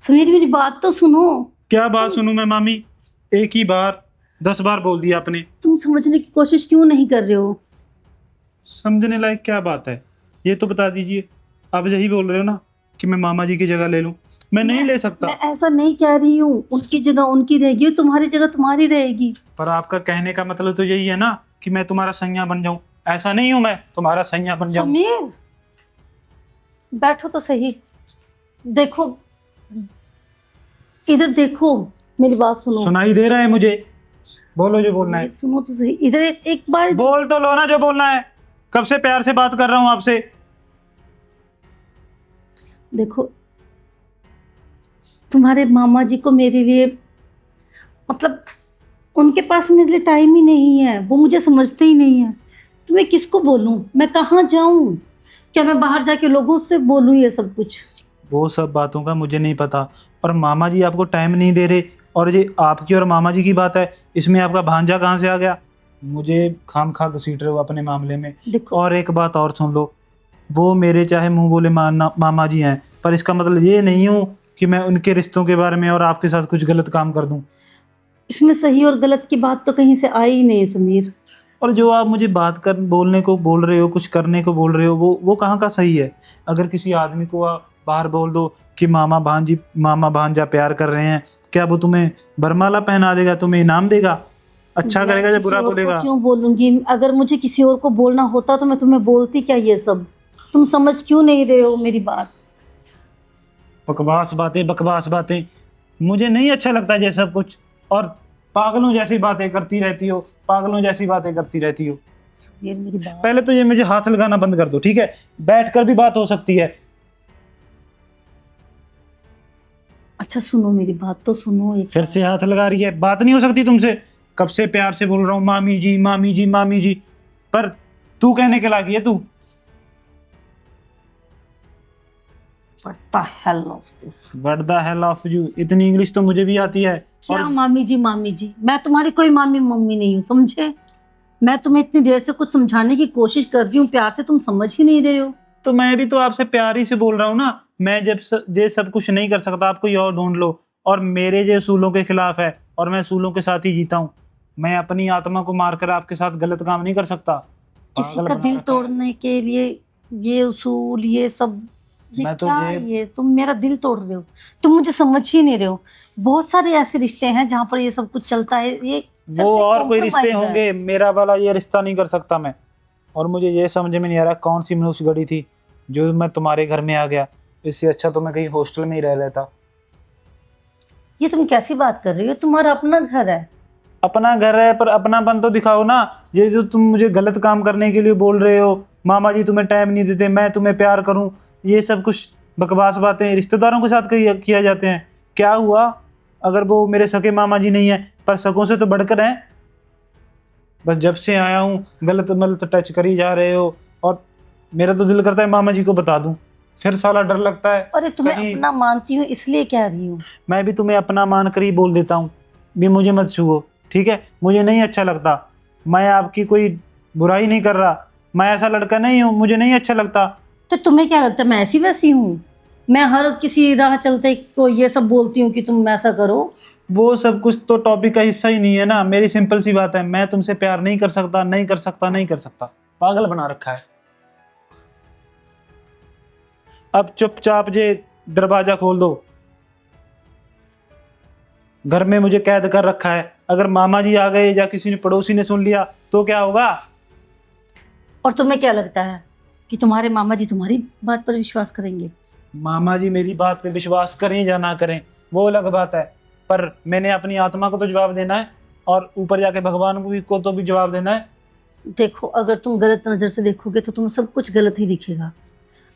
समीर मेरी बात तो सुनो। क्या बात सुनूं मैं मामी? एक ही बार 10 बार बोल दिया आपने। तुम समझने की कोशिश क्यों नहीं कर रहे हो? समझने लायक क्या बात है ये तो बता दीजिए। आप यही बोल रहे हो ना कि मैं मामा जी की जगह ले लूं? मैं नहीं ले सकता। मैं ऐसा नहीं कह रही हूँ, उनकी जगह उनकी रहेगी और तुम्हारी जगह तुम्हारी रहेगी। पर आपका कहने का मतलब तो यही है ना कि मैं तुम्हारा सैया बन जाऊं। ऐसा नहीं हूं मैं तुम्हारा सैया बन जाऊं। समीर बैठो तो सही। देखो, इधर देखो, मेरी बात सुनो। सुनाई दे रहा है मुझे। बोलो जो बोलना ये है। सुनो तो सही, इधर एक बार। बोल तो लो ना जो बोलना है। कब से प्यार से बात कर रहा हूं आपसे। देखो, तुम्हारे मामा जी को मेरे लिए, मतलब उनके पास मेरे लिए टाइम ही नहीं है, वो मुझे समझते ही नहीं है। तो मैं किसको बोलूं, मैं कहाँ जाऊं? क्या मैं बाहर जाके लोगों से बोलूं ये सब कुछ? वो सब बातों का मुझे नहीं पता। और मामा जी आपको टाइम नहीं दे रहे। और ये आपकी और मामा जी की बात है, इसमें आपका भांजा कहाँ से आ गया? मुझे खाम खा घसीट रहे हो अपने मामले में। देखो, और एक बात और सुन लो। वो मेरे चाहे मुंह बोले मामा जी हैं, पर इसका मतलब ये नहीं हूँ कि मैं उनके रिश्तों के बारे में और आपके साथ कुछ गलत काम कर दूं। इसमें सही और गलत की बात तो कहीं से आई ही नहीं समीर। और जो आप मुझे बात कर बोलने को बोल रहे हो, कुछ करने को बोल रहे हो, वो कहाँ का सही है? अगर किसी आदमी को आप बाहर बोल दो कि मामा भांजा प्यार कर रहे हैं, क्या वो तुम्हें बरमाला पहना देगा, तुम्हें इनाम देगा? अच्छा मैं करेगा या किसी बुरा और को बोलेगा? क्यों बोलूंगी? अगर मुझे किसी और को बोलना होता तो मैं तुम्हें बोलती क्या ये सब? तुम समझ क्यों नहीं रहे हो मेरी बात? बकवास बातें बकवास बातें। मुझे नहीं अच्छा लगता ये सब कुछ। और पागलों जैसी बातें करती रहती हो, पागलों जैसी बातें करती रहती हो। समीर मेरी बात। पहले तो ये मुझे हाथ लगाना बंद कर दो, ठीक है? बैठकर भी बात हो सकती है। अच्छा सुनो, मेरी बात तो सुनो एक फिर बार। से हाथ लगा रही है। बात नहीं हो सकती तुमसे? कब से प्यार से बोल रहा हूँ मामी जी मामी जी मामी जी। पर तू कहने के लागी है तू। What the hell of this? What the hell of you. इतनी इंग्लिश तो मुझे भी आती है। क्या और मामी जी मामी जी? मैं तुम्हारी कोई मामी मम्मी नहीं हूँ, समझे? मैं तुम्हें इतनी देर से कुछ समझाने की कोशिश कर रही हूँ प्यार से, तुम समझ ही नहीं रहे हो। तो मैं भी तो आपसे प्यार ही से बोल रहा हूँ ना। मैं जब ये सब कुछ नहीं कर सकता, आप कोई और ढूंढ लो। और मेरे जो असूलों के खिलाफ है, और मैं असूलों के साथ ही जीता हूँ। मैं अपनी आत्मा को मारकर आपके साथ गलत काम नहीं कर सकता। किसी पागल का बना दिल रखा है। तोड़ने के लिए ये उसूल, ये सब, ये मैं तो क्या? ये ये तुम मेरा दिल तोड़ रहे हो। तुम मुझे समझ ही नहीं रहे हो। बहुत सारे ऐसे रिश्ते हैं जहाँ पर ये सब कुछ चलता है, ये वो सिर्फ एक और कोई रिश्ते कॉम्प्रोमाइज है। होंगे, मेरा वाला ये रिश्ता नहीं कर सकता मैं। और मुझे ये समझ में नहीं आ रहा कौन सी मनुष्य गढ़ी थी जो मैं तुम्हारे घर में आ गया। इससे अच्छा तो मैं कहीं हॉस्टल में ही रह लेता। ये तुम कैसी बात कर रही हो? तुम्हारा अपना घर है। अपना घर है पर अपनापन तो दिखाओ ना। ये जो तुम मुझे गलत काम करने के लिए बोल रहे हो, मामा जी तुम्हें टाइम नहीं देते, मैं तुम्हें प्यार करूं, ये सब कुछ बकवास बातें रिश्तेदारों के साथ किया जाते हैं। क्या हुआ अगर वो मेरे सके मामा जी नहीं है, पर सकों से तो बढ़कर हैं। बस जब से आया हूँ गलत मलत टच करी जा रहे हो। और मेरा तो दिल करता है मामा जी को बता दूं, फिर साला डर लगता है अरे तुम्हें कहीं। अपना मानती हूँ इसलिए कह रही हूँ। मैं भी तुम्हें अपना मान कर ही बोल देता हूँ भी मुझे मत छुओ, ठीक है? मुझे नहीं अच्छा लगता। मैं आपकी कोई बुराई नहीं कर रहा। मैं ऐसा लड़का नहीं हूँ, मुझे नहीं अच्छा लगता। तो तुम्हें क्या लगता है मैं ऐसी वैसी हूँ? मैं हर किसी राह चलते को ये सब बोलती हूँ कि तुम ऐसा करो? वो सब कुछ तो टॉपिक का हिस्सा ही नहीं है ना। मेरी सिंपल सी बात है, मैं तुमसे प्यार नहीं कर सकता, नहीं कर सकता, नहीं कर सकता। पागल बना रखा है। अब चुपचाप जे दरवाजा खोल दो। घर में मुझे कैद कर रखा है। अगर मामा जी आ गए या किसी ने पड़ोसी ने सुन लिया तो क्या होगा? और तुम्हें क्या लगता है कि तुम्हारे मामा जी तुम्हारी बात पर विश्वास करेंगे? मामा जी मेरी बात पे विश्वास करें या ना करें वो अलग बात है, पर मैंने अपनी आत्मा को तो जवाब देना है। और ऊपर जाके भगवान को तो भी जवाब देना है। देखो, अगर तुम गलत नज़र से देखोगे तो तुम्हें सब कुछ गलत ही दिखेगा।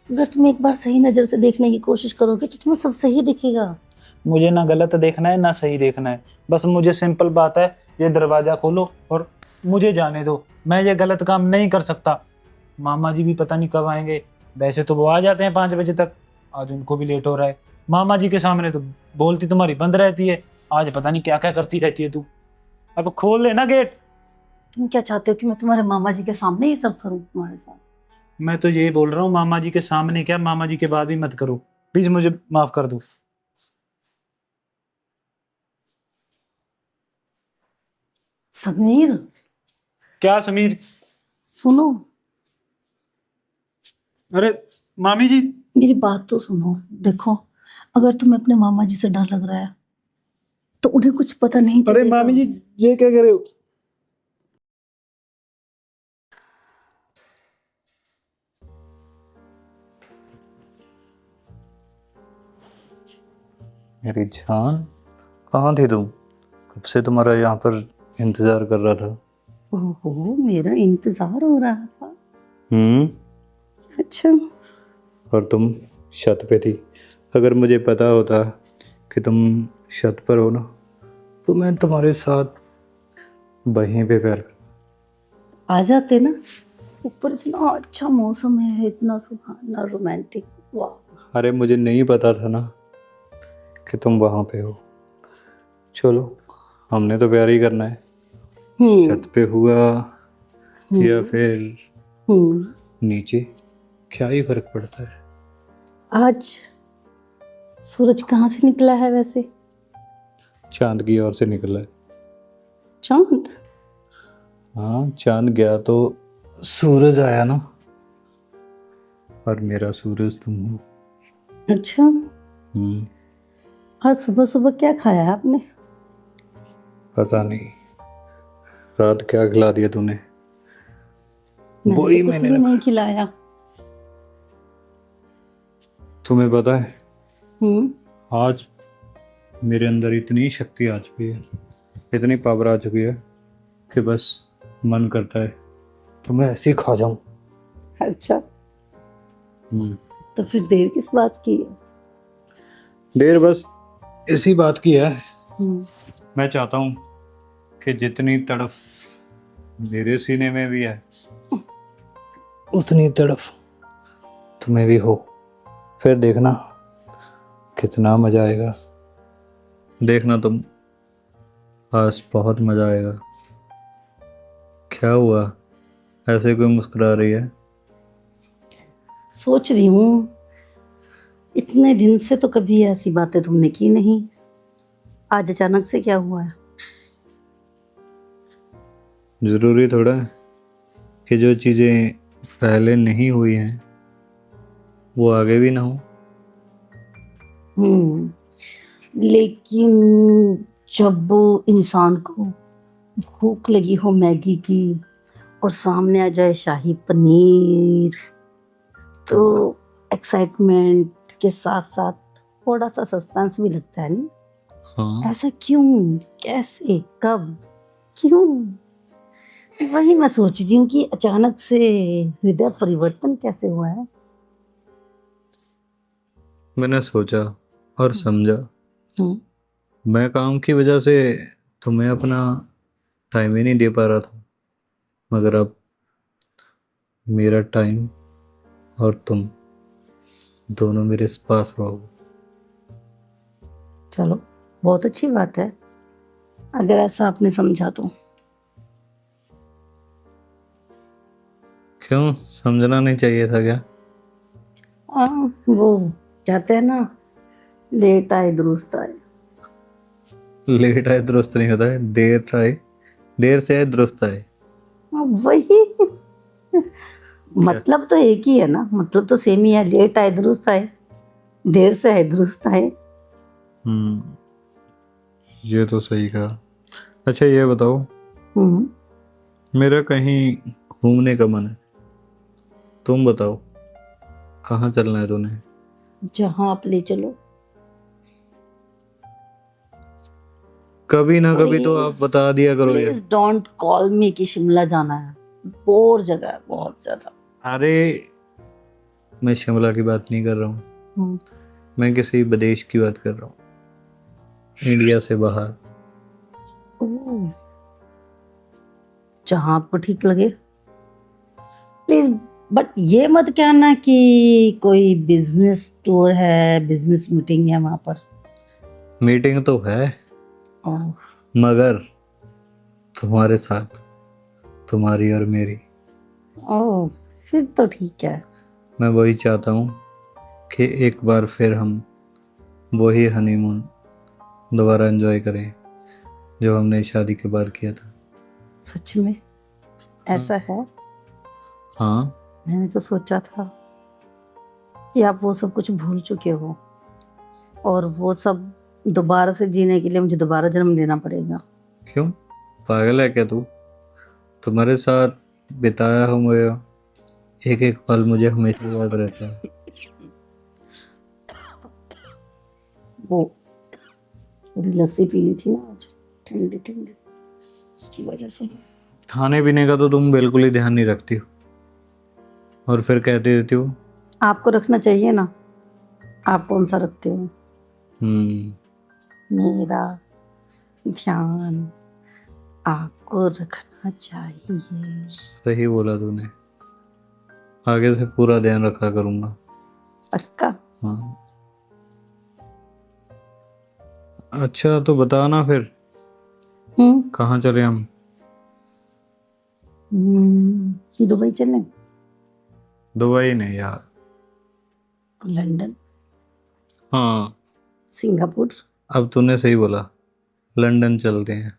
अगर तुम एक बार सही नज़र से देखने की कोशिश करोगे तो तुम्हें सब सही दिखेगा। मुझे ना गलत देखना है ना सही देखना है। बस मुझे सिंपल बात है, ये दरवाज़ा खोलो और मुझे जाने दो। मैं ये गलत काम नहीं कर सकता। मामा जी भी पता नहीं कब आएंगे। वैसे तो वो आ जाते हैं 5 बजे तक। आज उनको भी लेट हो रहा है। मामा जी के सामने तो बोलती तुम्हारी बंद रहती है। आज पता नहीं क्या क्या करती रहती है तू। अब खोल लेना गेट। तुम क्या चाहते हो कि मैं तुम्हारे मामा जी के सामने ये सब करूं तुम्हारे साथ? मैं तो यही बोल रहा हूँ, मामा जी के सामने क्या, मामा जी के बाद भी मत करो। प्लीज मुझे माफ कर दो। समीर, क्या समीर? सुनो, अरे मामी जी। मेरी बात तो सुनो। देखो, अगर तुम्हें अपने मामा जी से डर लग रहा है तो उन्हें कुछ पता नहीं अरे चलेगा। मामी जी, ये क्या कह रहे हो? मेरी जान, कहाँ थी तुम? कब से तुम्हारा यहाँ पर इंतजार कर रहा था। ओहो, मेरा इंतजार हो रहा था। अच्छा। और तुम छत पे थी। अगर मुझे पता होता कि तुम छत पर हो ना, तो मैं तुम्हारे साथ वहीं पे प्यार आ जाते ना। ऊपर इतना अच्छा मौसम है, इतना सुहाना, रोमांटिक। वाह। अरे मुझे नहीं पता था ना कि तुम वहाँ पे हो। चलो, हमने तो प्यार ही करना है। छत पे हुआ या फिर नीचे, क्या ही फर्क पड़ता है। आज सूरज कहाँ से निकला है वैसे? चांद की ओर से निकला है। चांद? हाँ, चांद गया तो सूरज आया ना। और मेरा सूरज तुम हो। अच्छा। आज सुबह सुबह क्या खाया आपने? पता नहीं रात क्या खिला दिया तूने। मैंने वही तो कुछ मैंने भी रखा। नहीं खिलाया। तुम्हें पता है, हम्म। आज मेरे अंदर इतनी शक्ति आ चुकी है, इतनी पावर आ चुकी है कि बस मन करता है तो मैं ऐसे ही खा जाऊं। अच्छा, तो फिर देर किस बात की है? देर बस इसी बात की है। हम्म। मैं चाहता हूं कि जितनी तड़फ मेरे सीने में भी है, उतनी तड़फ तुम्हें भी हो। फिर देखना कितना मजा आएगा। देखना तुम, आज बहुत मजा आएगा। क्या हुआ, ऐसे क्यों मुस्कुरा रही है? सोच रही हूँ, इतने दिन से तो कभी ऐसी बातें तुमने की नहीं, आज अचानक से क्या हुआ है? जरूरी थोड़ा है कि जो चीजें पहले नहीं हुई हैं वो आगे भी ना हो। लेकिन जब इंसान को भूख लगी हो मैगी की और सामने आ जाए शाही पनीर, तो एक्साइटमेंट के साथ साथ थोड़ा सा सस्पेंस भी लगता है नहीं? हाँ, ऐसा क्यों, कैसे, कब, क्यों? वही मैं सोच रही हूँ कि अचानक से हृदय परिवर्तन कैसे हुआ है। मैंने सोचा और समझा, हम्म। मैं काम की वजह से तुम्हें अपना टाइम ही नहीं दे पा रहा था, मगर अब मेरा टाइम और तुम दोनों मेरे पास रहोगे। चलो, बहुत अच्छी बात है अगर ऐसा आपने समझा तो। क्यों, समझना नहीं चाहिए था क्या? वो कहते हैं ना, लेट आए दुरुस्त आए। लेट आए दुरुस्त नहीं होता है, देर से आए दुरुस्त आए। वही मतलब तो एक ही है ना, मतलब तो सेम ही है। लेट आए दुरुस्त आए, देर से आए दुरुस्त आए। ये तो सही कहा। अच्छा ये बताओ, मेरा कहीं घूमने का मन है, तुम बताओ कहाँ चलना है तूने? जहां आप ले चलो। कभी ना कभी तो आप बता दिया करो यार। प्लीज डोंट कॉल मी कि शिमला जाना है, बोर जगह है बहुत ज्यादा। अरे मैं शिमला की बात नहीं कर रहा हूँ, मैं किसी विदेश की बात कर रहा हूँ, इंडिया से बाहर। जहां आपको ठीक लगे प्लीज, बट ये मत कहना कि कोई बिजनेस टूर है, बिजनेस मीटिंग है वहां पर। मीटिंग तो है, ओह, मगर तुम्हारे साथ, तुम्हारी और मेरी। ओह, फिर तो ठीक है। मैं वही चाहता हूँ कि एक बार फिर हम वही हनीमून दोबारा एंजॉय करें जो हमने शादी के बाद किया था। सच में ऐसा है? हाँ, मैंने तो सोचा था कि आप वो सब कुछ भूल चुके हो और वो सब दोबारा से जीने के लिए मुझे दोबारा जन्म लेना पड़ेगा। क्यों? पागल है क्या तू? तुम्हारे साथ बिताया हुआ एक एक पल मुझे हमेशा याद रहता है। वो थोड़ी लस्सी पी ली थी ना आज, ठंडी ठंडी, उसकी वजह से। खाने पीने का तो तुम बिल्कुल ही ध्यान नहीं रखती हो, और फिर कहती रहती हो। आपको रखना चाहिए ना, आप कौन सा रखते हो? मेरा ध्यान आपको रखना चाहिए। सही बोला तूने, आगे से पूरा ध्यान रखा करूंगा। पक्का? हाँ। अच्छा तो बता ना फिर, कहाँ चले हम? दुबई चलें? दुबई नहीं यार। लंदन? हाँ, सिंगापुर? अब तूने सही बोला, लंदन चलते हैं।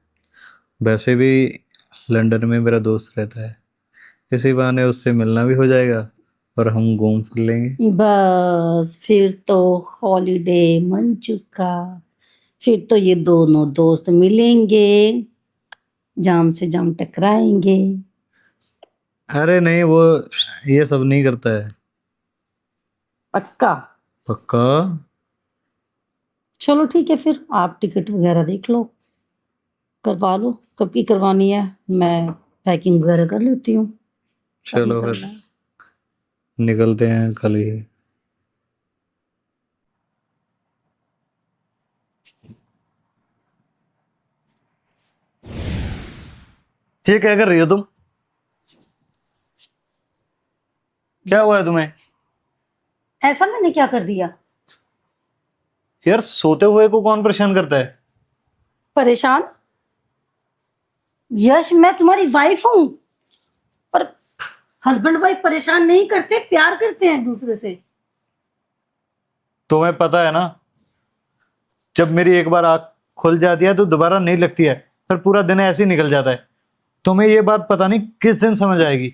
वैसे भी लंदन में मेरा दोस्त रहता है, इसी बहाने उससे मिलना भी हो जाएगा और हम घूम फिर लेंगे। बस फिर तो हॉलीडे मन चुका। फिर तो ये दोनों दोस्त मिलेंगे, जाम से जाम टकराएंगे। अरे नहीं, वो ये सब नहीं करता है। पक्का? पक्का। चलो ठीक है, फिर आप टिकट वगैरह देख लो, करवा लो, कब की करवानी है। मैं पैकिंग वगैरह कर लेती हूँ। चलो कब फिर निकलना है? निकलते हैं कल ही। ये क्या कर रही हो तुम? क्या हुआ है तुम्हें? ऐसा मैंने क्या कर दिया? यार सोते हुए को कौन परेशान करता है? परेशान? यश, मैं तुम्हारी वाइफ हूं, पर हस्बैंड वाइफ परेशान नहीं करते, प्यार करते हैं एक दूसरे से। तुम्हें पता है ना, जब मेरी एक बार आँख खुल जाती है तो दोबारा नहीं लगती है, फिर पूरा दिन ऐसे ही निकल जाता है। तुम्हें ये बात पता नहीं किस दिन समझ आएगी।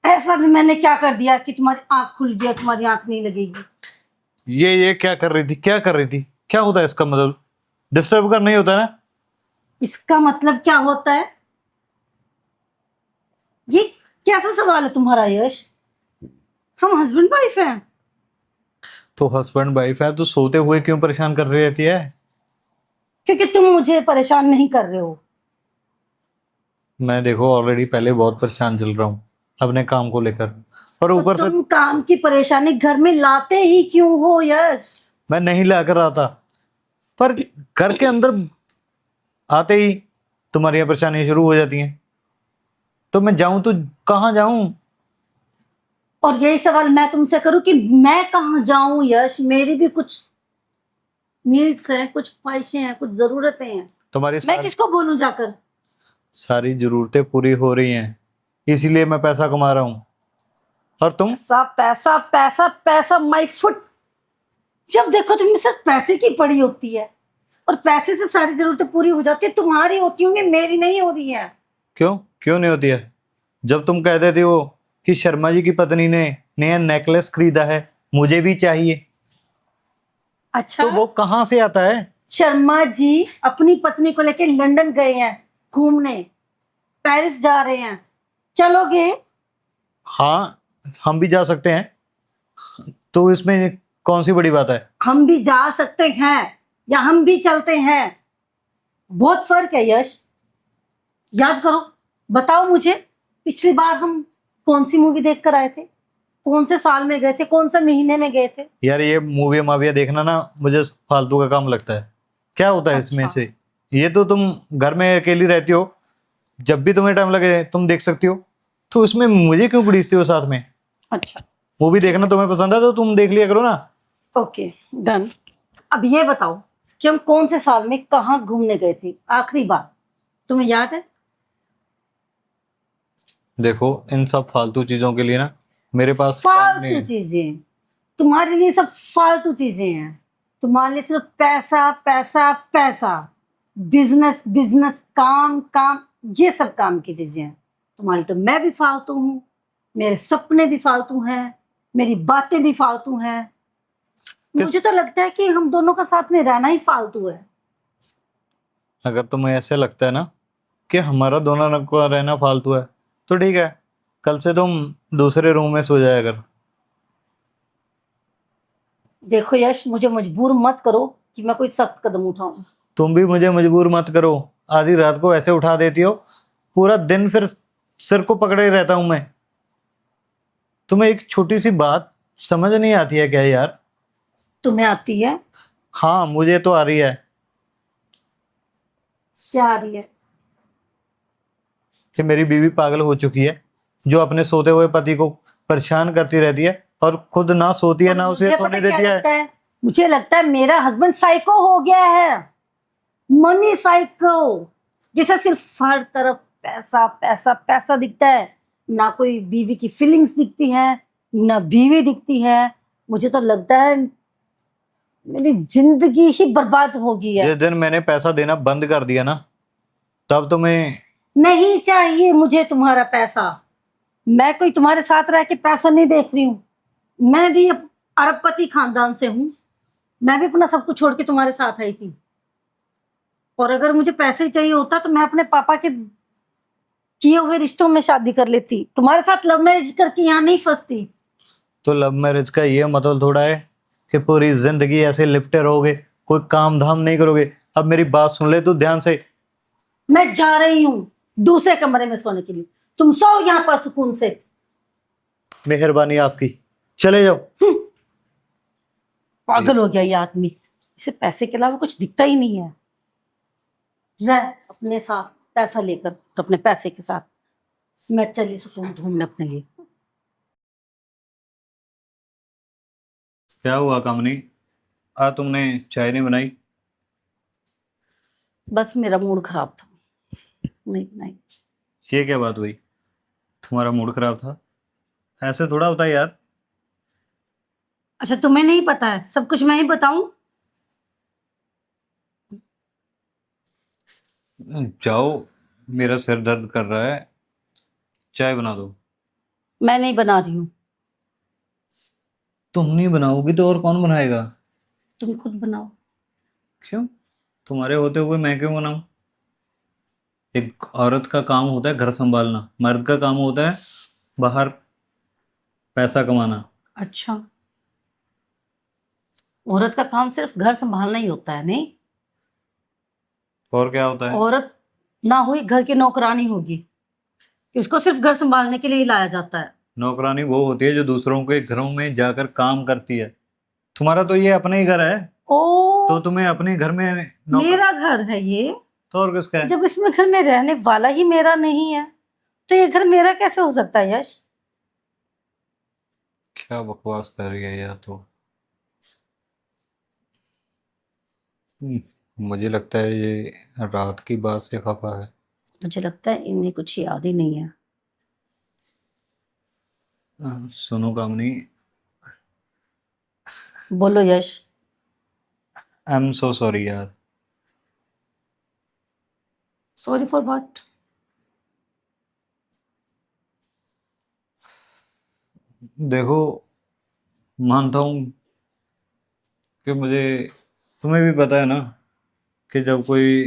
ऐसा भी मैंने क्या कर दिया कि तुम्हारी आंख खुल गई और तुम्हारी आंख नहीं लगेगी? ये क्या कर रही थी? क्या कर रही थी? क्या होता है इसका मतलब? डिस्टर्ब करना ही होता है ना? इसका मतलब क्या होता है? ये कैसा सवाल है तुम्हारा यश? हम हस्बैंड वाइफ हैं। तो हस्बैंड वाइफ है तो सोते हुए क्यों परेशान कर रही रहती है? क्योंकि तुम मुझे परेशान नहीं कर रहे हो। मैं देखो ऑलरेडी पहले बहुत परेशान चल रहा हूँ अपने काम को लेकर, और तो ऊपर से तुम काम की परेशानी घर में लाते ही क्यों हो यश? मैं नहीं लाकर आता, पर घर के अंदर आते ही तुम्हारी यहाँ परेशानी शुरू हो जाती है। तो मैं जाऊं तो कहाँ जाऊं? और यही सवाल मैं तुमसे करूं कि मैं कहाँ जाऊं यश? मेरी भी कुछ नीड्स हैं, कुछ ख्वाहिशें हैं, कुछ जरूरतें हैं। तुम्हारी मैं किसको बोलूं जाकर? सारी जरूरतें पूरी हो रही हैं, इसीलिए मैं पैसा कमा रहा हूँ। और तुम? पैसा पैसा पैसा पैसा, माय फुट। जब देखो तुम्हें सिर्फ पैसे की पड़ी होती है, और पैसे से सारी जरूरतें पूरी हो जाती है। तुम्हारी होती होंगी, मेरी नहीं हो रही है। क्यों क्यों नहीं होती है? जब तुम कह देती हो कि शर्मा जी की पत्नी ने नया नेकलेस खरीदा है, मुझे भी चाहिए, अच्छा, तो वो कहाँ से आता है? शर्मा जी अपनी पत्नी को लेकर लंदन गए हैं घूमने, पेरिस जा रहे हैं, चलोगे? हाँ, हम भी जा सकते हैं, तो इसमें कौन सी बड़ी बात है? हम भी जा सकते हैं या हम भी चलते हैं, बहुत फर्क है यश। याद करो, बताओ मुझे, पिछली बार हम कौन सी मूवी देख कर आए थे? कौन से साल में गए थे? कौन से महीने में गए थे? यार ये मूवी माविया देखना ना मुझे फालतू का काम लगता है। क्या होता है इसमें अच्छा। से? ये तो तुम घर में अकेली रहती हो, जब भी तुम्हें टाइम लगे तुम देख सकती हो, तो इसमें मुझे क्यों घड़ीसती हो साथ में? अच्छा, मूवी देखना तुम्हें पसंद है तो तुम देख लिया करो ना। Okay, done. अब ये बताओ कि हम कौन से साल में कहाँ घूमने गए थे आखिरी बार, तुम्हें याद है? देखो इन सब फालतू चीजों के लिए ना मेरे पास टाइम नहीं फालतू है। चीजें? तुम्हारे लिए सब फालतू चीजें हैं। तुम्हारे लिए सिर्फ पैसा पैसा पैसा। बिजनेस बिजनेस, काम काम, ये सब काम की चीजें हैं। तुम्हारी तो मैं भी फालतू हूँ, मेरे सपने भी फालतू हैं, मेरी बातें भी फालतू हैं। मुझे तो लगता है कि हम दोनों का साथ में रहना ही फालतू है। अगर तुम्हें ऐसे लगता है ना कि हमारा दोनों का रहना फालतू है तो ठीक है, कल से तुम दूसरे रूम में सो जाया कर। देखो यश, मुझे मजबूर मत करो कि मैं कोई सख्त कदम उठाऊं। तुम भी मुझे मजबूर मत करो। आधी रात को ऐसे उठा देती हो, पूरा दिन फिर सिर को पकड़े रहता हूं मैं। तुम्हें एक छोटी सी बात समझ नहीं आती है क्या यार? तुम्हें आती है? हाँ, मुझे तो आ रही है क्या आ रही है? कि मेरी बीवी पागल हो चुकी है, जो अपने सोते हुए पति को परेशान करती रहती है और खुद ना सोती है और ना उसे मुझे सोने पता क्या देती है। लगता है? मुझे लगता है मेरा हस्बैंड साइको हो गया है, मनी साइको, जिसे सिर्फ हर तरफ पैसा पैसा पैसा दिखता है। ना कोई बीवी की फीलिंग्स दिखती है, ना बीवी दिखती है। मुझे तो लगता है मेरी जिंदगी ही बर्बाद हो गई है। जिस दिन मैंने पैसा देना बंद कर दिया ना, तब तुम्हें। नहीं चाहिए मुझे तुम्हारा पैसा। मैं कोई तुम्हारे साथ रह के पैसा नहीं देख रही हूँ। मैं भी अरबपति खानदान से हूँ। मैं भी अपना सब कुछ छोड़ के तुम्हारे साथ आई थी। और अगर मुझे पैसे ही चाहिए होता तो मैं अपने पापा के किए हुए रिश्तों में शादी कर लेती, तुम्हारे साथ लव मैरिज करके यहाँ नहीं फंसती। तो लव मैरिज का ये मतलब थोड़ा है कि पूरी जिंदगी ऐसे लिपटे रहोगे, कोई काम धाम नहीं करोगे। अब मेरी बात सुन ले तू ध्यान से। मैं जा रही हूँ दूसरे कमरे में सोने के लिए। तुम सो यहाँ पर सुकून से। मेहरबानी आपकी, चले जाओ। पागल हो गया ये आदमी, इसे पैसे के अलावा कुछ दिखता ही नहीं है। रह अपने साथ पैसा लेकर और अपने पैसे के साथ। मैं चली सुकून ढूंढने अपने लिए। क्या हुआ कामनी, आज तुमने चाय नहीं बनाई? बस मेरा मूड खराब था, नहीं नहीं। ये क्या बात हुई, तुम्हारा मूड खराब था? ऐसे थोड़ा होता है यार। अच्छा तुम्हें नहीं पता है, सब कुछ मैं ही बताऊं? जाओ, मेरा सिर दर्द कर रहा है, चाय बना दो। मैं नहीं बना रही हूँ। तुम नहीं बनाओगी तो और कौन बनाएगा? तुम खुद बनाओ। क्यों? तुम्हारे होते हुए मैं क्यों बनाऊं? एक औरत का काम होता है घर संभालना, मर्द का काम होता है बाहर पैसा कमाना। अच्छा, औरत का काम सिर्फ घर संभालना ही होता है? नहीं, और क्या होता है? औरत ना हुई घर की नौकरानी होगी कि उसको सिर्फ घर संभालने के लिए ही लाया जाता है। नौकरानी वो होती है जो दूसरों के घरों में जाकर काम करती है। तुम्हारा तो ये अपना ही घर है, ओ, तो तुम्हें अपने घर में नौकर। मेरा घर है ये। तो और किसका है? जब इसमें घर में रहने वाला ही मेरा नहीं है तो ये घर मेरा कैसे हो सकता है यश? क्या बकवास कर रही है यार तो। मुझे लगता है ये रात की बात से खफा है। मुझे लगता है इन्हें कुछ याद ही नहीं है। सुनो कामनी, बोलो यश। आई एम सो सॉरी यार। Sorry for what? देखो, मानता हूँ कि मुझे, तुम्हें भी पता है ना कि जब कोई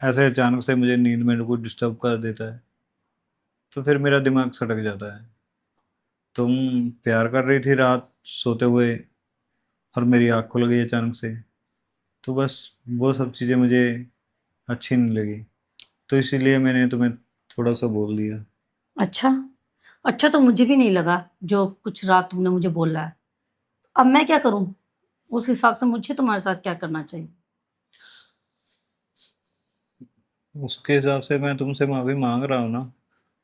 ऐसे अचानक से मुझे नींद में को डिस्टर्ब कर देता है तो फिर मेरा दिमाग सटक जाता है। तुम प्यार कर रही थी रात सोते हुए और मेरी आँख खुल गई अचानक से, तो बस वो सब चीज़ें मुझे अच्छी नहीं लगी, तो इसीलिए मैंने तुम्हें थोड़ा सा बोल दिया। अच्छा, अच्छा तो मुझे भी नहीं लगा जो कुछ रात तुमने मुझे बोला है। अब मैं क्या करूं? उस हिसाब से मुझे तुम्हारे साथ क्या करना चाहिए? उसके हिसाब से मैं तुमसे माफ़ी मांग रहा हूँ ना,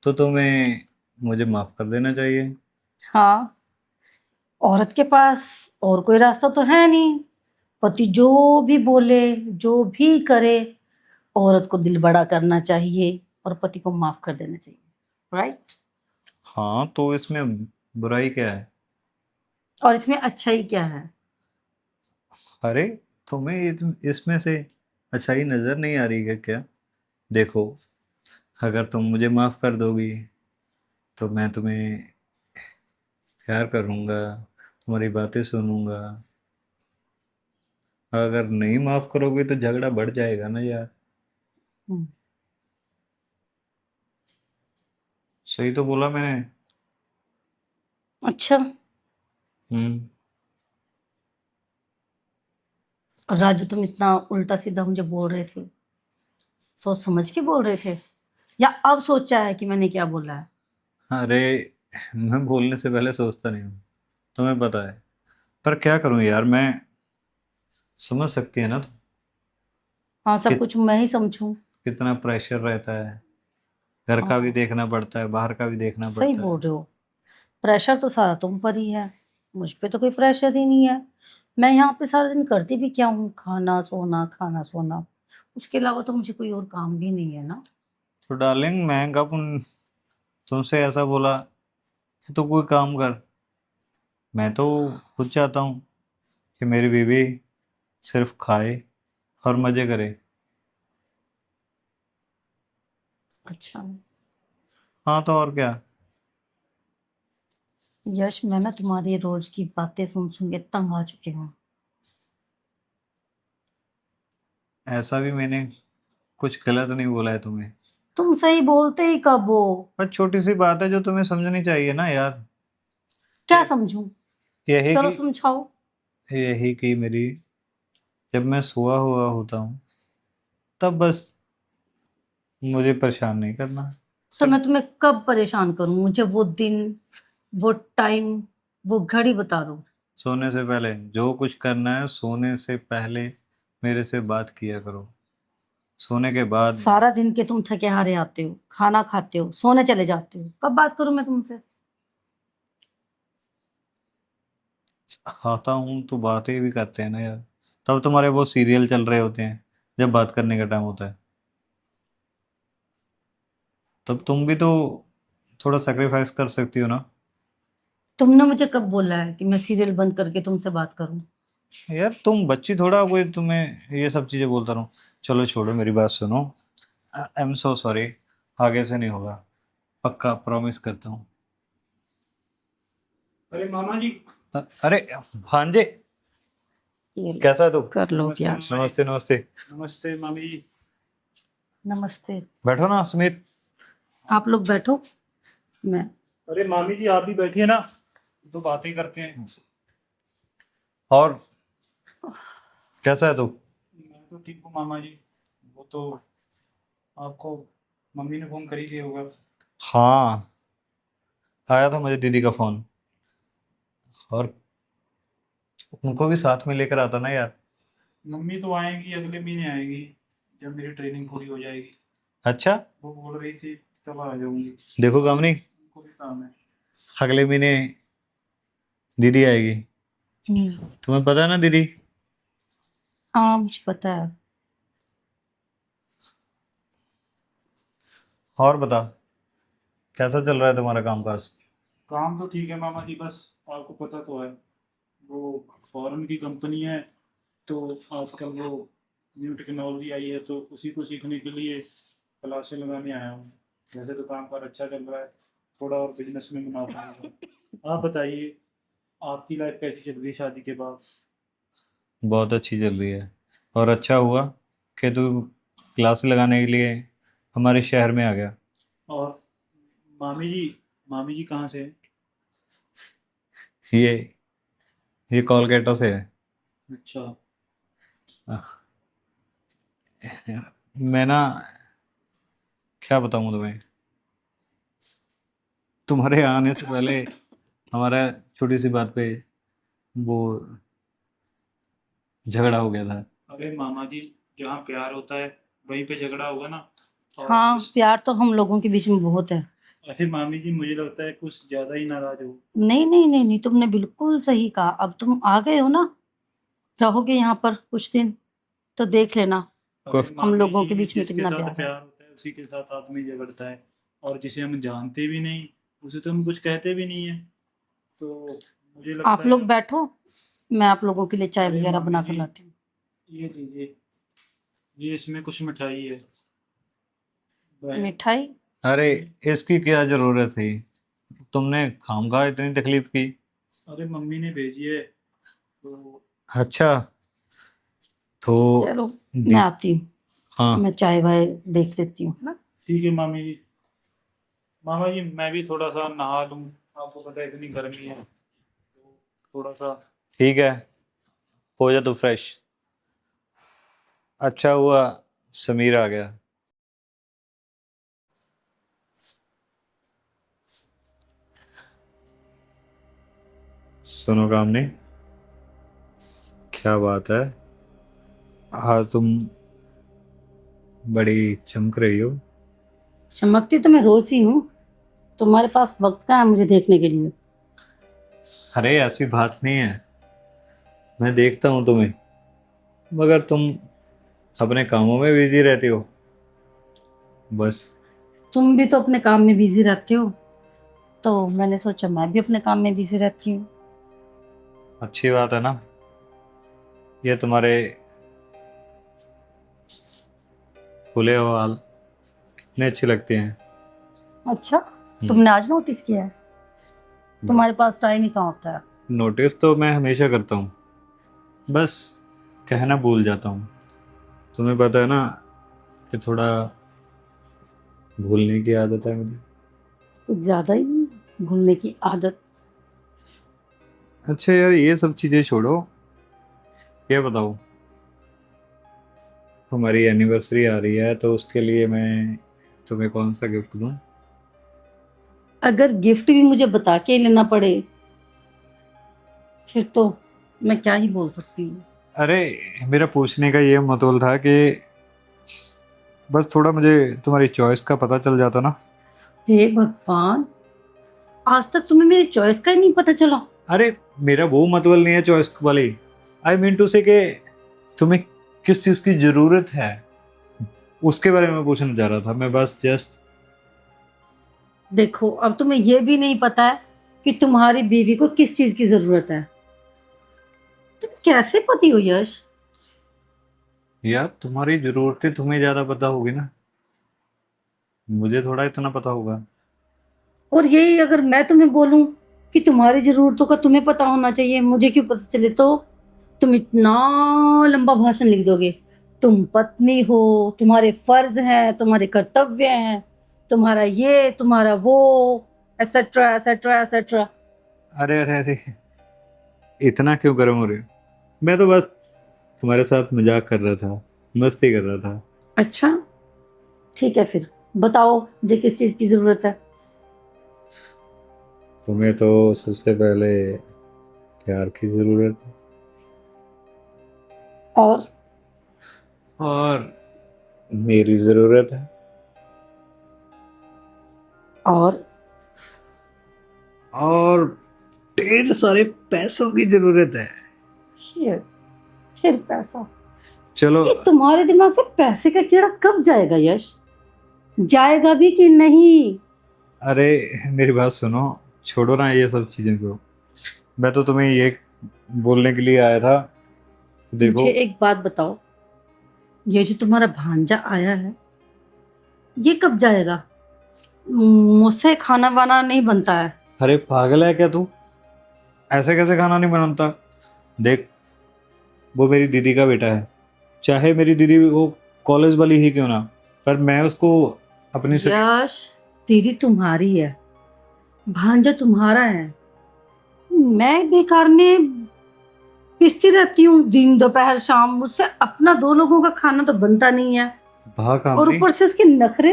तो तुम्हें मुझे माफ़ कर देना चाहिए। हाँ, औरत के पास और कोई रास्ता तो है नहीं। पति जो भी बोले, जो भी करे, औरत को दिल बड़ा करना चाहिए और पति को माफ कर देना चाहिए। राइट? हाँ, तो इसमें बुराई क्या है? और इसमें अच्छा ही क्या है? अरे, तुम्हें इसमें से अच्छाई नज़र नहीं आ रही है क्या? देखो, अगर तुम मुझे माफ़ कर दोगी तो मैं तुम्हें प्यार करूँगा, तुम्हारी बातें सुनूंगा। अगर नहीं माफ़ करोगे तो झगड़ा बढ़ जाएगा ना यार। हम्म, सही तो बोला मैंने। अच्छा। हम्म। और राजू, तुम इतना उल्टा सीधा मुझे बोल रहे थे, सोच समझ के बोल रहे थे, या अब सोचा है कि मैंने क्या बोला है? अरे, मैं बोलने से पहले सोचता नहीं हूँ, तुम्हें पता है। पर क्या करूँ यार मैं, समझ सकती है ना तुम, हाँ, सब कि कुछ मैं ही समझूं? कितना प्रेशर रहता है। घर का भी हाँ, देखना पड़ता है, बाहर का भी देखना सही पड़ता बोल है। रहे हो। प्रेशर तो सारा तुम पर ही है, मुझ पे तो कोई प्रेशर ही नहीं है। मैं यहाँ पे सारा दिन करती भी क्या हूँ? खाना सोना, खाना सोना। उसके अलावा तो मुझे कोई और काम भी नहीं है ना। तो डार्लिंग, मैं कब तुमसे ऐसा बोला कि तू कोई काम कर? मैं तो खुद चाहता हूँ कि मेरी बीवी सिर्फ खाए और मजे करे। अच्छा। हाँ तो और क्या। यश, मैं ना तुम्हारी रोज की बातें सुन सुन के तंग आ चुकी हूँ। ऐसा भी मैंने कुछ गलत नहीं बोला है तुम्हें। तुम सही बोलते ही कब हो? पर छोटी सी बात है जो तुम्हें समझनी चाहिए ना यार। क्या ये समझूं? यही चलो कि समझाओ। यही कि मेरी, जब मैं सोया हुआ होता हूँ तब बस मुझे परेशान नहीं करना। तो सिर्फ मैं तुम्हें कब परेशान करूं? मुझे वो दिन, वो टाइम, वो घड़ी बता दो। सोने से पहले जो कुछ करना है, सोने से पहले मेरे से बात किया करो। सोने के बाद सारा दिन के तुम थके हारे आते हो, खाना खाते हो, सोने चले जाते हो, कब बात करूं मैं तुमसे? आता हूँ तो बातें भी करते हैं ना यार। तब तुम्हारे वो सीरियल चल रहे होते हैं जब बात करने का टाइम होता है। तब तुम भी तो थोड़ा सेक्रीफाइस कर सकती हो ना। तुमने मुझे कब बोला है कि मैं सीरियल बंद करके तुमसे बात करूं? यार तुम बच्ची थोड़ा, कोई तुम्हें ये सब चीजें बोलता रहूं। चलो छोड़ो, मेरी बात सुनो। I am so sorry. आगे से नहीं होगा, पक्का प्रॉमिस करता हूँ। अरे मामा जी। अरे भांजे, ये लो, कैसा है तू? कर लो नमस्ते प्यार। मामा जी। नमस्ते नमस्ते। नमस्ते मामी जी। नमस्ते। बैठो ना समीर। आप लोग बैठो। मैं अरे मामी जी, आप भी बैठिए ना, तो बातें करते हैं। और कैसा है तू? मैं तो ठीक हूँ मामा जी। वो तो आपको मम्मी ने फोन कर ही दिया होगा। हाँ, आया था मुझे दीदी का फोन। और उनको भी साथ में लेकर आता ना यार। मम्मी तो आएंगी, अगले महीने आएंगी, जब मेरी ट्रेनिंग पूरी हो जाएगी। अच्छा। वो बोल रही थी तब आ जाऊंगी। देखो गामनी, उनको भी काम है। अगले महीने दीदी आएगी। तुम्हें पता है ना दीदी? हाँ, मुझे पता है। और बता, कैसा चल रहा है तुम्हारा कामकाज? काम तो ठीक है मामा जी, बस आपको पता तो है, वो फॉरेन की कंपनी है, तो आजकल वो न्यू टेक्नोलॉजी आई है, तो उसी को सीखने के लिए क्लासें लगाने आया हूँ। वैसे तो काम पर अच्छा चल रहा है, थोड़ा और बिजनेस में मुनाफा होगा। आप बताइए, आपकी लाइफ कैसी चल रही है शादी के बाद? बहुत अच्छी चल रही है। और अच्छा हुआ कि तू क्लास लगाने के लिए हमारे शहर में आ गया। और मामी जी, मामी जी कहाँ से हैं? ये ये कोलकाता से है। अच्छा। मैं ना, क्या बताऊँ तुम्हें, तुम्हारे आने से पहले हमारा छोटी सी बात पे वो झगड़ा हो गया था। अरे मामा जी, जहाँ प्यार होता है वहीं पे झगड़ा होगा ना। और हाँ, जिस प्यार तो हम लोगों के बीच में बहुत है। अरे मामी जी, मुझे लगता है कुछ ज्यादा ही नाराज हो। नहीं नहीं नहीं नहीं, तुमने बिल्कुल सही कहा। अब तुम आ गए हो ना, रहोगे यहाँ पर कुछ दिन, तो देख लेना अरे हम मामी लोगों जी, के बीच में जिसके कितना साथ प्यार है। प्यार होता है उसी के साथ आदमी झगड़ता है, और जिसे हम जानते भी नहीं उसे तो हम कुछ कहते भी नहीं है, तो मुझे आप लगता लोग है। बैठो, मैं आप लोगों के लिए चाय अरे वगैरह मामी बना कर जी, लाती हूँ। ये लीजिए, ये इसमें कुछ मिठाई है। मिठाई? अरे इसकी क्या जरूरत थी, तुमने खामखा इतनी तकलीफ की। अरे मम्मी ने भेजी है तो। अच्छा तो चलो मैं दी- आती हूँ, हाँ मैं चाय वाय देख लेती हूँ ना। ठीक है मामी जी। मामा जी मैं भी थोड़ा सा नहा लूँ, आपको पता है इतनी गर्मी है तो थोड़ा सा। ठीक है, हो जा तू फ्रेश। अच्छा हुआ समीर आ गया। सुनो कामनी, क्या बात है, आज तुम बड़ी चमक रही हो। चमकती तो मैं रोज ही हूँ, तुम्हारे पास वक्त कहाँ है मुझे देखने के लिए? अरे ऐसी बात नहीं है, मैं देखता हूँ तुम्हें, मगर तुम अपने कामों में बिजी रहती हो बस। तुम भी तो अपने काम में बिजी रहते हो, तो मैंने सोचा मैं भी अपने काम में बिजी रहती हूँ। अच्छी बात है ना, ये तुम्हारे खुले हवाल कितने अच्छे लगते हैं। अच्छा, हम्म, तुमने आज नोटिस किया है? तुम्हारे पास टाइम ही कहाँ होता है। नोटिस तो मैं हमेशा करता हूँ, बस कहना भूल जाता हूँ। तुम्हें पता है ना कि थोड़ा भूलने की आदत है मुझे। कुछ ज्यादा ही भूलने की आदत। अच्छा यार, ये सब चीज़ें छोड़ो, ये बताओ, हमारी एनिवर्सरी आ रही है तो उसके लिए मैं तुम्हें कौन सा गिफ्ट दूँ। अगर गिफ्ट भी मुझे बता के ही लेना पड़े फिर तो मैं क्या ही बोल सकती हूँ। अरे मेरा पूछने का ये मतलब था कि बस थोड़ा मुझे तुम्हारी चॉइस का पता चल जाता ना। हे भगवान, आज तक तुम्हें मेरी चॉइस का ही नहीं पता चला। अरे मेरा वो मतलब नहीं है चॉइस वाली, आई मीन टू से कि तुम्हें किस चीज़ की ज़रूरत है उसके बारे में पूछना चाह रहा था मैं, बस जस्ट। देखो, अब तुम्हें यह भी नहीं पता है कि तुम्हारी बीवी को किस चीज की जरूरत है। तुम कैसे पति हो यश? यार तुम्हारी ज़रूरतें तुम्हें ज़्यादा पता होगी ना, मुझे थोड़ा इतना पता होगा। और यही अगर मैं तुम्हें बोलूं कि तुम्हारी जरूरतों का तुम्हें पता होना चाहिए, मुझे क्यों पता चले, तो तुम इतना लंबा भाषण लिख दोगे। तुम पत्नी हो, तुम्हारे फर्ज हैं, तुम्हारे कर्तव्य हैं, तुम्हारा ये तुम्हारा वो, एसेट्रा एसेट्रा एसेट्रा। अरे अरे अरे, इतना क्यों गर्म हो रहे हो, मैं तो बस तुम्हारे साथ मजाक कर रहा था, मस्ती कर रहा था। अच्छा, ठीक है, फिर बताओ मुझे किस चीज की जरूरत है। तुम्हें तो सबसे पहले प्यार की ज़रूरत है, और और मेरी ज़रूरत है, और और ढेर सारे पैसों की ज़रूरत है। Shit, फिर पैसा? चलो, ये तुम्हारे दिमाग से पैसे का कीड़ा कब जाएगा यश? जाएगा भी कि नहीं? अरे मेरी बात सुनो, छोड़ो ना ये सब चीज़ें को, मैं तो तुम्हें ये बोलने के लिए आया था। देखो, मुझे एक बात बताओ, ये जो तुम्हारा भांजा आया है ये कब जाएगा? मुझसे खाना वाना नहीं बनता है। अरे पागल है क्या तू, ऐसे कैसे खाना नहीं बनता। देख, वो मेरी दीदी का बेटा है, चाहे मेरी दीदी वो कॉलेज वाली ही क्यों ना, पर मैं उसको अपनी यश, दीदी तुम्हारी है, भांजा तुम्हारा है। मैं बेकार में पिसती रहती हूँ दिन दोपहर शाम, मुझसे अपना दो लोगों का खाना तो बनता नहीं है, भा काम और नहीं। ऊपर से उसके नखरे।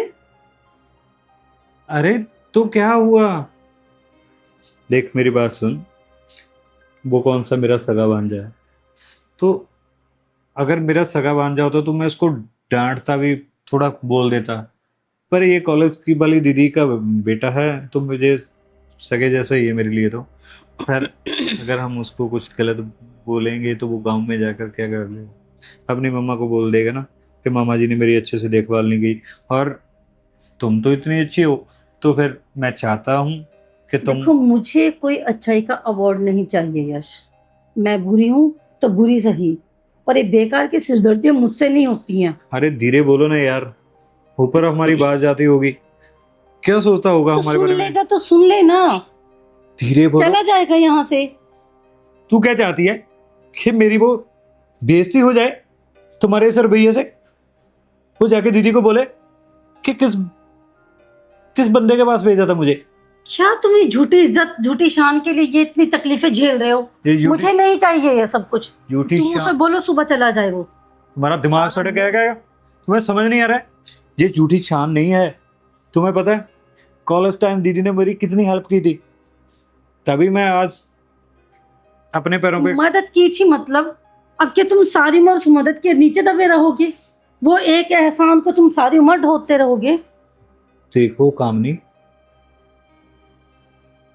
अरे तो क्या हुआ, देख मेरी बात सुन, वो कौन सा मेरा सगा भांजा है, तो अगर मेरा सगा भांजा होता तो मैं उसको डांटता भी, थोड़ा बोल देता, पर ये कॉलेज की वाली दीदी का बेटा है तो मुझे सगे जैसा ही है मेरे लिए तो। फिर अगर हम उसको कुछ गलत बोलेंगे तो वो गांव में जाकर क्या कर लेगा, अपनी मम्मा को बोल देगा ना कि मामा जी ने मेरी अच्छे से देखभाल नहीं की। और तुम तो इतनी अच्छी हो, तो फिर मैं चाहता हूँ कि तुम। देखो, मुझे कोई अच्छाई का अवार्ड नहीं चाहिए यश। मैं बुरी हूं तो बुरी सही, पर ये बेकार की सिरदर्दियां मुझसे नहीं होती हैं। अरे धीरे बोलो ना यार, ऊपर हमारी बात जाती होगी, क्या सोचता होगा तो हमारे सुन बारे में। लेगा तो सुन ले ना, धीरे बोलो। चला जाएगा यहाँ से। तू क्या चाहती है कि मेरी वो बेइज्जती हो जाए तुम्हारे इस रवैये से? वो जाके दीदी को बोले कि किस किस बंदे के पास भेजा था मुझे। क्या तुम ये झूठी इज्जत झूठी शान के लिए ये इतनी तकलीफें झेल रहे हो? ये झूठी- मुझे नहीं चाहिए ये सब कुछ। झूठी तुम उसे बोलो सुबह चला जाए वो। तुम्हारा दिमाग सड़ गया क्या? तुम्हें समझ नहीं आ रहा है? ये झूठी शान नहीं है। तुम्हें पता है कॉलेज टाइम दीदी ने मेरी कितनी हेल्प की थी, तभी मैं आज अपने पैरों पे। मदद की थी मतलब? अब क्या तुम सारी उम्र उस मदद के नीचे दबे रहोगे? वो एक एहसान को तुम सारी उम्र ढोते रहोगे? देखो कामनी,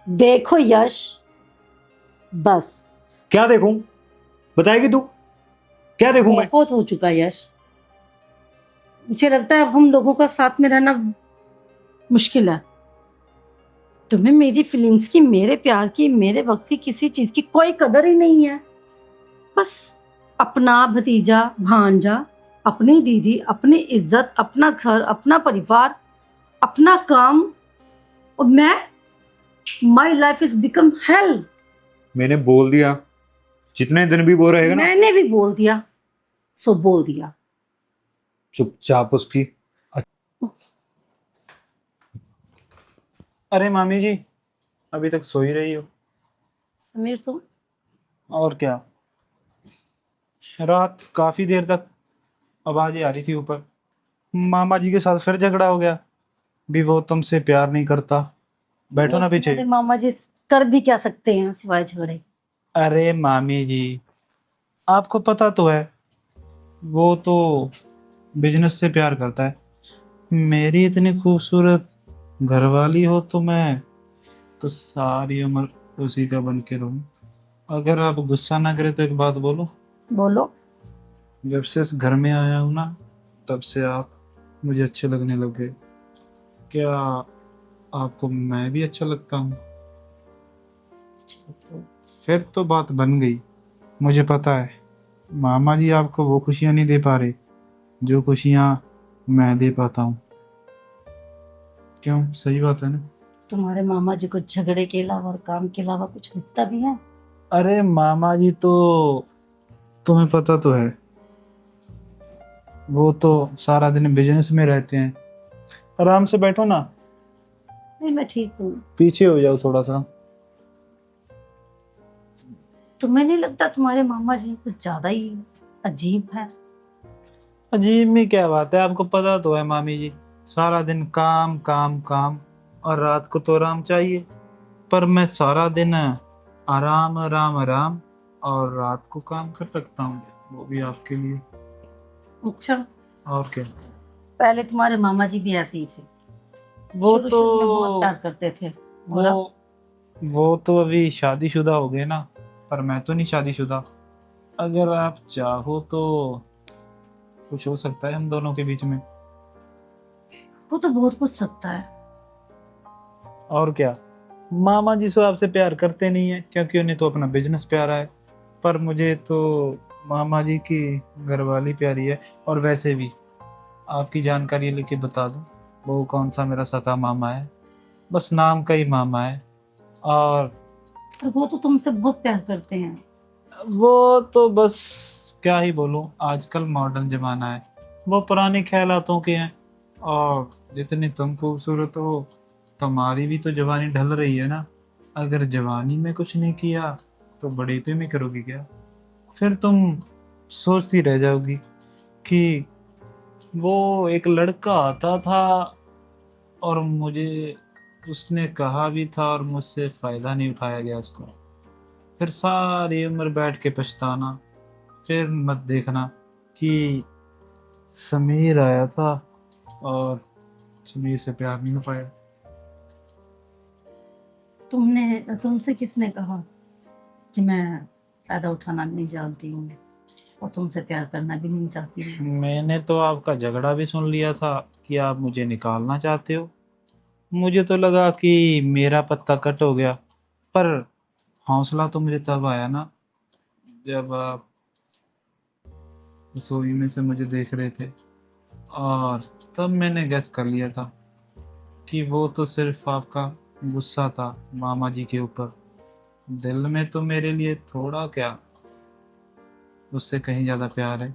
देखो यश, बस क्या देखूं? बताएगी तू? क्या देखूं मैं? बहुत हो चुका यश। मुझे लगता है अब हम लोगों का साथ में रहना मुश्किल है। तुम्हें मेरी फीलिंग्स की, मेरे प्यार की, मेरे वक्त की, किसी चीज की कोई कदर ही नहीं है। बस अपना भतीजा भांजा, अपनी दीदी, अपनी इज्जत, अपना घर, अपना परिवार, अपना काम, और मैं, my life is become hello. मैंने बोल दिया, जितने दिन भी वो रहेगा ना, मैंने भी बोल दिया, सो बोल दिया। चुपचाप उसकी। अरे मामी जी, अभी तक सो ही रही हो? समीर तुम? और क्या, रात काफी देर तक आवाजें आ रही थी ऊपर। मामा जी के साथ फिर झगड़ा हो गया, भी वो तुमसे प्यार नहीं करता। बैठो ना पीछे। अरे मामा जी कर भी क्या सकते हैं सिवाय झगड़े? अरे मामी जी, आपको पता तो है वो तो बिजनेस से प्यार करता है। मेरी इतनी खूबसूरत घरवाली हो तो मैं तो सारी उम्र उसी का बन के रहूं। अगर आप गुस्सा ना करें तो एक बात बोलो। बोलो। जब से इस घर में आया हूं ना, तब से आप मुझे अच्छे लगने लग गए। क्या आपको मैं भी अच्छा लगता हूँ? फिर तो बात बन गई। मुझे पता है मामा जी आपको वो खुशियाँ नहीं दे पा रहे जो खुशियाँ मैं दे पाता हूँ। क्यों, सही बात है ना? तुम्हारे मामा जी को झगड़े के अलावा और काम के अलावा कुछ दिखता भी है? अरे मामा जी तो, तुम्हें पता तो है, वो तो सारा दिन बिजनेस में रहते हैं। आराम से बैठो ना, नहीं मैं ठीक हूँ। पीछे हो जाओ थोड़ा सा। तुम्हें नहीं लगता तुम्हारे मामा जी कुछ ज्यादा ही अजीब है? अजीब में क्या बात है, आपको पता तो है मामी जी, सारा दिन काम काम काम, और रात को तो आराम चाहिए। पर मैं सारा दिन आराम आराम आराम, और रात को काम कर सकता हूँ, वो भी आपके लिए। अच्छा, और क्या। पहले तुम्हारे मामा जी भी ऐसे ही थे, वो शुरू शुरू में बहुत तो प्यार करते थे। और अब? वो तो अभी शादीशुदा हो गए ना, पर मैं तो नहीं शादीशुदा। अगर आप चाहो तो कुछ हो सकता है हम दोनों के बीच में। वो तो बहुत कुछ सकता है। और क्या, मामा जी सो आपसे प्यार करते नहीं है क्योंकि उन्हें तो अपना बिजनेस प्यारा है, पर मुझे तो मामा जी की घरवाली प्यारी है। और वैसे भी आपकी जानकारी लेके बता दूं, वो कौन सा मेरा सगा मामा है, बस नाम का ही मामा है। और पर वो तो तुमसे बहुत प्यार करते हैं। वो तो बस क्या ही बोलूं, आजकल मॉडर्न जमाना है, वो पुराने ख्यालातों के हैं। और जितनी तुम खूबसूरत हो, तुम्हारी भी तो जवानी ढल रही है ना। अगर जवानी में कुछ नहीं किया तो बुढ़ेपे में करोगी क्या? फिर तुम सोचती रह जाओगी कि वो एक लड़का आता था और मुझे उसने कहा भी था और मुझसे फ़ायदा नहीं उठाया गया उसको। फिर सारी उम्र बैठ के पछताना। फिर मत देखना कि समीर आया था और समीर से प्यार नहीं हो पाया। तुमसे किसने कहा कि मैं फायदा उठाना नहीं जानती हूँ और तुमसे प्यार करना भी नहीं चाहती हूँ? मैंने तो आपका झगड़ा भी सुन लिया था कि आप मुझे निकालना चाहते हो। मुझे तो लगा कि मेरा पत्ता कट हो गया, पर हौसला तो मुझे तब आया ना जब आप रसोई में से मुझे देख रहे थे, और तब मैंने गेस कर लिया था कि वो तो सिर्फ आपका गुस्सा था मामा जी के ऊपर। दिल में तो मेरे लिए थोड़ा क्या, उससे कहीं ज़्यादा प्यार है।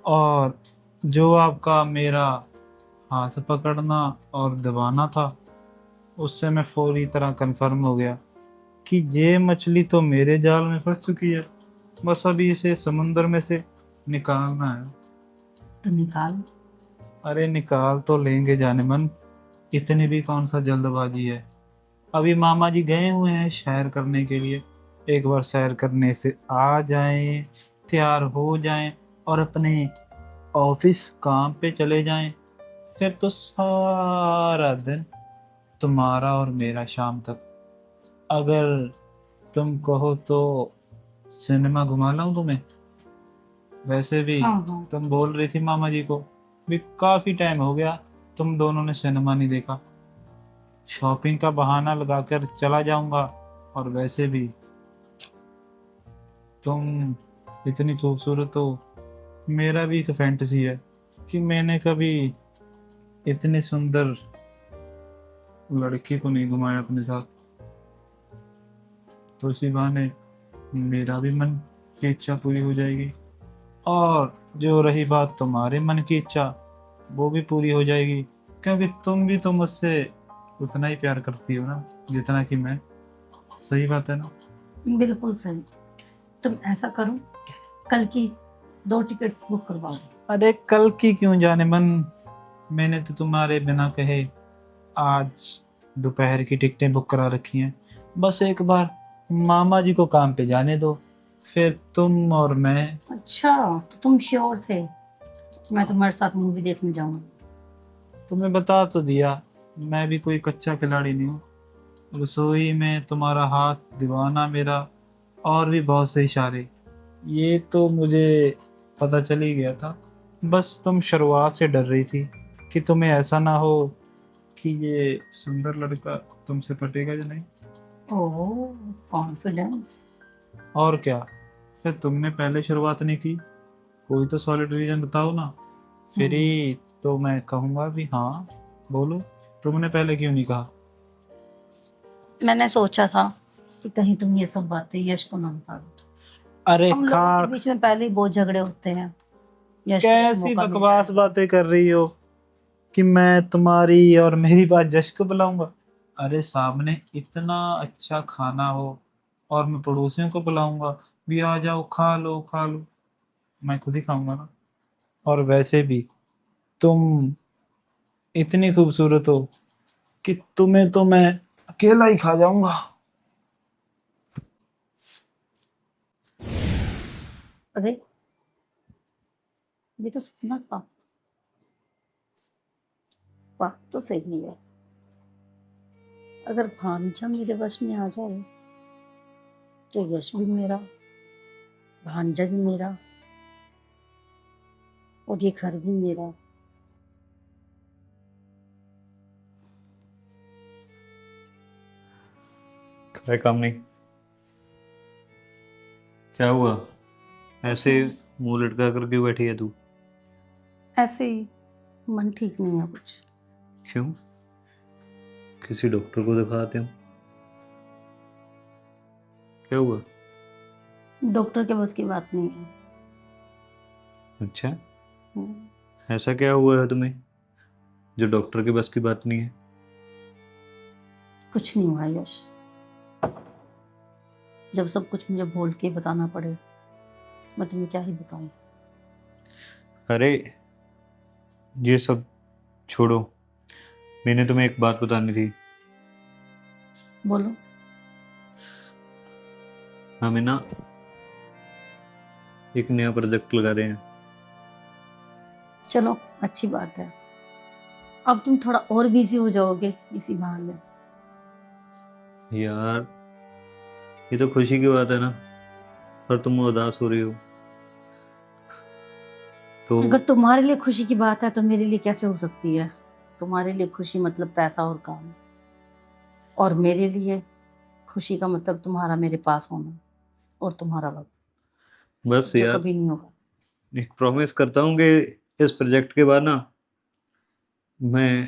और जो आपका मेरा हाथ पकड़ना और दबाना था, उससे मैं फौरी तरह कंफर्म हो गया कि ये मछली तो मेरे जाल में फंस चुकी है, बस अभी इसे समुंदर में से निकालना है। तो निकाल। अरे निकाल तो लेंगे जाने मन, इतनी भी कौन सा जल्दबाजी है। अभी मामा जी गए हुए हैं सैर करने के लिए, एक बार सैर करने से आ जाएं, तैयार हो जाएं और अपने ऑफिस काम पे चले जाएं, फिर तो सारा दिन तुम्हारा और मेरा शाम तक। अगर तुम कहो तो सिनेमा घुमा लाऊं तुम्हें। वैसे भी हाँ हाँ। तुम बोल रही थी मामा जी को भी काफी टाइम हो गया तुम दोनों ने सिनेमा नहीं देखा। शॉपिंग का बहाना लगाकर चला जाऊंगा। और वैसे भी तुम इतनी खूबसूरत हो, मेरा भी एक फैंटेसी है कि मैंने कभी इतनी सुंदर लड़की को नहीं घुमाया अपने साथ। तो इसी बहाने मेरा भी मन की इच्छा पूरी हो जाएगी, और जो रही बात तुम्हारे मन की इच्छा, वो भी पूरी हो जाएगी, क्योंकि तुम भी तो मुझसे उतना ही प्यार करती हो ना जितना कि मैं। सही बात है ना? बिल्कुल सही। तुम ऐसा करो, कल की 2 टिकट्स बुक करवाओ। अरे कल की क्यों जाने मन, मैंने तो तुम्हारे बिना कहे आज दोपहर की टिकटें बुक करा रखी हैं। बस एक बार मामा जी को काम पे जाने दो, फिर तुम और मैं। अच्छा, तो तुम श्योर थे कि मैं तुम्हारे साथ मूवी देखने जाऊंगी? तुम्हें बता तो दिया, मैं भी कोई कच्चा खिलाड़ी नहीं हूँ। रसोई में तुम्हारा हाथ, दीवाना मेरा, और भी बहुत से इशारे, ये तो मुझे पता चल ही गया था। बस तुम शुरुआत से डर रही थी कि तुम्हें ऐसा ना हो कि ये सुंदर लड़का तुमसे पटेगा या नहीं। ओह, कॉन्फिडेंस। और क्या, फिर तुमने पहले शुरुआत नहीं की, कोई तो सॉलिड रीजन बताओ ना, फिर ही तो मैं कहूँगा भी हाँ बोलो, तुमने पहले क्यों नहीं कहा। मैंने सोचा था कि कहीं तुम ये सब बातें यश को ना बता दो। अरे हम लोगों के खाक, बीच में पहले ही बहुत झगड़े होते हैं। यश को एक कैसी मौका मिल बकवास जाएगा। बातें कर रही हो कि मैं तुम्हारी और मेरी बात जश को बुलाऊंगा। अरे सामने इतना अच्छा खाना हो और मैं पड़ोसियों को बुलाऊंगा भी, आ जाओ खा लो खा लो, मैं खुद ही खाऊंगा ना। और वैसे भी तुम इतनी खूबसूरत हो कि तुम्हें तो मैं अकेला ही खा जाऊंगा। अरे, ये तो सपना था। बात तो सही है। अगर भांजा मेरे वश में आ जाए तो यश भी मेरा, भांजा भी मेरा, और ये घर भी मेरा। क्या काम नहीं? क्या हुआ? ऐसे मुंह लटका कर क्यों बैठी है तू? ऐसे ही मन ठीक नहीं है कुछ। क्यों? किसी डॉक्टर को दिखाते हो? क्या हुआ? डॉक्टर के बस की बात नहीं है। अच्छा, हम्म, ऐसा क्या हुआ है तुम्हें जो डॉक्टर के बस की बात नहीं है? कुछ नहीं हुआ यश। जब सब कुछ मुझे बोल के बताना पड़े, मैं तुम्हें क्या ही बताऊं। अरे ये सब छोड़ो, मैंने तुम्हें एक बात बतानी थी। बोलो। हमें ना एक नया प्रोजेक्ट लगा रहे हैं। चलो, अच्छी बात है। अब तुम थोड़ा और बिजी हो जाओगे इसी बहाने। यार ये तो खुशी की बात है ना, पर तुम उदास हो रही हो तो। अगर तुम्हारे लिए खुशी की बात है तो मेरे लिए कैसे हो सकती है? तुम्हारे लिए खुशी मतलब पैसा और काम, और मेरे लिए खुशी का मतलब तुम्हारा मेरे पास होना और तुम्हारा वक्त, बस जो यार, कभी नहीं होगा। एक प्रॉमिस करता हूँ कि इस प्रोजेक्ट के बाद ना मैं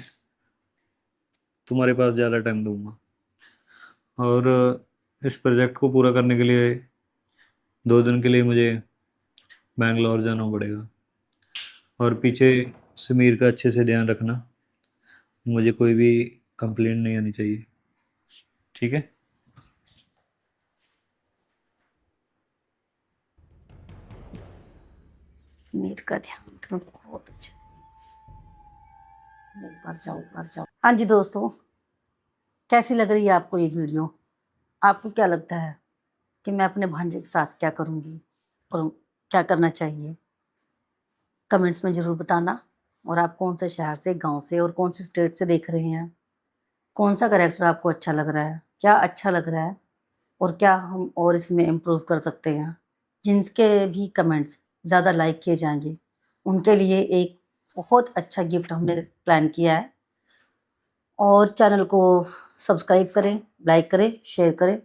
तुम्हारे पास ज़्यादा टाइम दूंगा, और इस प्रोजेक्ट को पूरा करने के लिए 2 दिन के लिए मुझे बैंगलोर जाना पड़ेगा। और पीछे समीर का अच्छे से ध्यान रखना, मुझे कोई भी कंप्लेंट नहीं आनी चाहिए, ठीक है? मीट का ध्यान रखना बहुत अच्छे से। एक बार जाओ। हाँ जी दोस्तों, कैसी लग रही है आपको ये वीडियो? आपको क्या लगता है कि मैं अपने भांजे के साथ क्या करूँगी और क्या करना चाहिए? कमेंट्स में ज़रूर बताना। और आप कौन से शहर से, गांव से और कौन से स्टेट से देख रहे हैं? कौन सा कैरेक्टर आपको अच्छा लग रहा है? क्या अच्छा लग रहा है और क्या हम और इसमें इम्प्रूव कर सकते हैं? जिनके भी कमेंट्स ज़्यादा लाइक किए जाएंगे उनके लिए एक बहुत अच्छा गिफ्ट हमने प्लान किया है। और चैनल को सब्सक्राइब करें, लाइक करें, शेयर करें